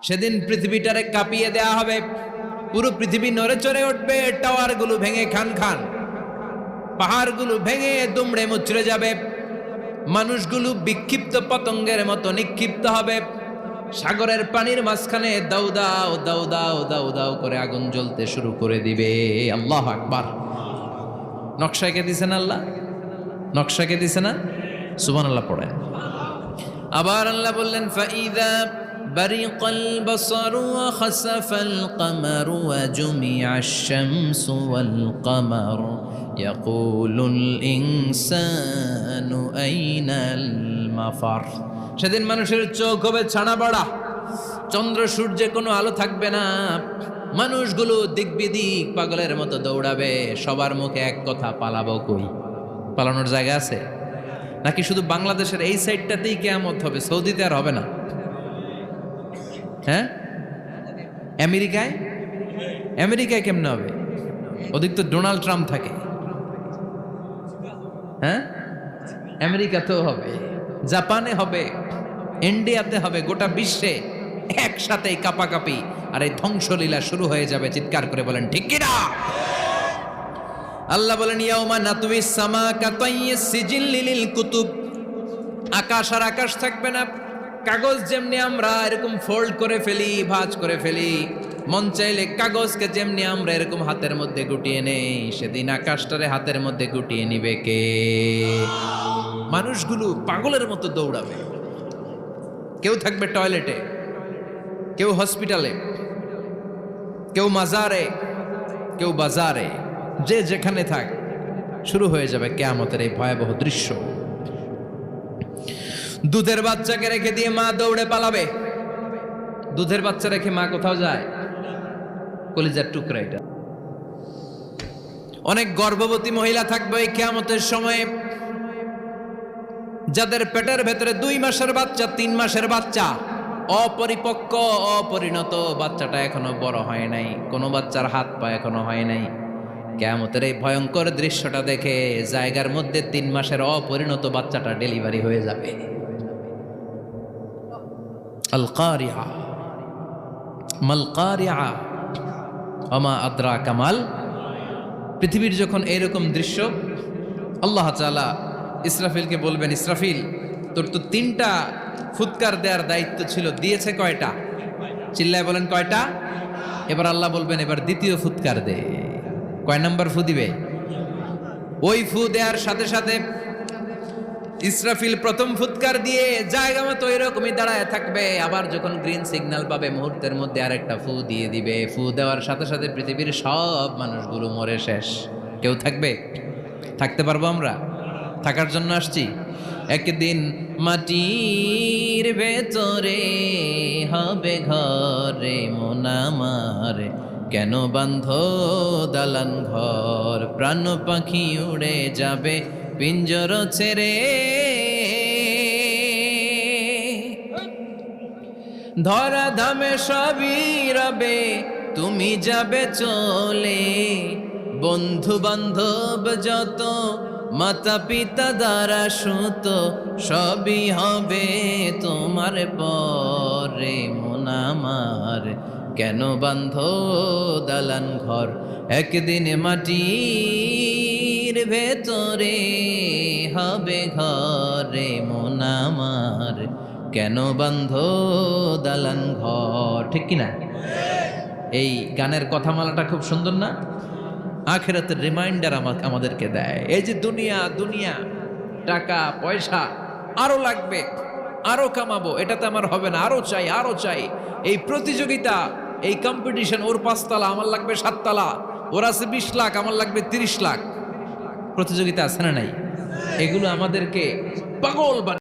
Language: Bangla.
সেদিন পৃথিবীটারে কাঁপিয়ে দেয়া হবে, পুরো পৃথিবী নড়ে চড়ে উঠবে, টাওয়ারগুলো ভেঙে খান খান, পাহাড়গুলো ভেঙে দুমড়ে মুচড়ে যাবে, মানুষগুলো বিক্ষিপ্ত পতঙ্গের মতো নিক্ষিপ্ত হবে, সাগরের পানির মাঝখানে দাউ দাউ দাউ দাউ দাউ দাউ করে আগুন জ্বলতে শুরু করে দিবে। আল্লাহু আকবার। নকশা কে দিছেন আল্লাহ? নকশা কে দিছে না? সুবহানাল্লাহ পড়েন। আবার আল্লাহ বললেন ফাইদা বারিকাল বাসারু ওয়া খাসাফাল কামারু ওয়া জুমিআশ শামসু ওয়াল কামার ইয়াকুলুল ইনসানু আইনাল মাফার। সেদিন মানুষের চোখ হবে ছানা বড়া, চন্দ্র সূর্যে কোনো আলো থাকবে না, মানুষগুলো দিক বিদিক পাগলের মতো দৌড়াবে, সবার মুখে এক কথা, পালাবো কই? পালানোর জায়গা আছে নাকি শুধু বাংলাদেশের এই সাইডটাতেই কিয়ামত হবে? সৌদিতে আর হবে না? হ্যাঁ, আমেরিকায়? আমেরিকায় কেমনে হবে? ওদিক তো ডোনাল্ড ট্রাম্প থাকে। হ্যাঁ, আমেরিকাতেও হবে, জাপানে হবে, ইন্ডিয়াতে হবে, গোটা বিশ্বে একসাথেই কাপাকাপি আর এই ধ্বংসলীলা শুরু হয়ে যাবে। চিৎকার করে বলেন ঠিক কিনা? আল্লাহ বলেন ইয়াউমা নাতুইস সামা কাতাইয়িস সিজিল্লি লিল কুতুব। আকাশ আর আকাশ থাকবে না, কাগজ যেমনি আমরা এরকম ফোল্ড করে ফেলি, ভাঁজ করে ফেলি, মন চাইলে কাগজকে যেমনি আমরা এরকম হাতের মধ্যে গুটিয়ে নেই, সেদিন আকাশটারে হাতের মধ্যে গুটিয়ে নিবে কে? মানুষগুলো পাগলের মতো দৌড়াবে। কেউ থাকবে টয়লেটে, কেউ হসপিটালে, কেউ মাজারে, কেউ বাজারে, যে যেখানে থাক, শুরু হয়ে যাবে কিয়ামতের এই ভয়াবহ দৃশ্য। দুধের বাচ্চাকে রেখে দিয়ে মা দৌড়ে পালাবে। দুধের বাচ্চা রেখে মা কোথাও যায়? কলিজার টুকরা এটা। অনেক গর্ভবতী মহিলা থাকবে এই কিয়ামতের সময়ে, যাদের পেটের ভেতরে 2 মাসের বাচ্চা, 3 মাসের বাচ্চা, অপরিপক্ক অপরিণত, বাচ্চাটা এখনো বড় হয় নাই, কোনো বাচ্চার হাত পা এখনো হয় নাই। কিয়ামতের এই ভয়ঙ্কর দৃশ্যটা দেখে জায়গার মধ্যে 3 মাসের অপরিণত বাচ্চাটা ডেলিভারি হয়ে যাবে। আল কারিআ মাল কারিআ ওমা আদরাকা মাল। পৃথিবীর যখন এরকম দৃশ্য, আল্লাহ তাআলা ইসরাফিলকে বলবেন, ইসরাফিল তোর তো 3টা ফুৎকার দেওয়ার দায়িত্ব ছিল, দিয়েছে কয়টা? চিল্লায় বলেন কয়টা? এবার আল্লাহ বলবেন এবার দ্বিতীয় ফুৎকার দে। কয় নাম্বার ফু দিবে? ওই ফু দেওয়ার সাথে সাথে ইসরাফিল প্রথম ফুৎকার দিয়ে জায়গা মতো এরকমই দাঁড়ায় থাকবে, আবার যখন গ্রিন সিগন্যাল পাবে মুহূর্তের মধ্যে আরেকটা ফু দিয়ে দিবে। ফু দেওয়ার সাথে সাথে পৃথিবীর সব মানুষগুলো মরে শেষ। কেউ থাকবে? থাকতে পারবো আমরা? থাকার জন্য আসছি। একদিন মাটির ভেতরে হবে ঘরে মন আমার, কেন বান্ধ দালান ঘর, প্রাণ পাখি উড়ে যাবে পিঞ্জর ছেড়ে, ধরা ধামে সবই রবে তুমি যাবে চলে, বন্ধু বান্ধব যত মাতা পিতা দ্বারা সুত সবই হবে তোমার পরে মন আমার, কেন বান্ধ দালান ঘর, একদিন মাটির ভেতরে হবে ঘরে মন আমার, কেন বান্ধ দালান ঘর। ঠিক কিনা? এই গানের কথামালাটা খুব সুন্দর না? আখিরাতের রিমাইন্ডার আমাদেরকে দেয়। এই যে দুনিয়া দুনিয়া, টাকা পয়সা আরো লাগবে, আরো কামাবো, এটাতে আমার হবে না, আরো চাই আরো চাই। এই প্রতিযোগিতা, এই কম্পিটিশন, ওর 5 তলা আমার লাগবে 7 তলা, ওর আছে 20 লাখ আমার লাগবে 30 লাখ, প্রতিযোগিতা আছে না নাই? এগুলো আমাদেরকে পাগল বানায়।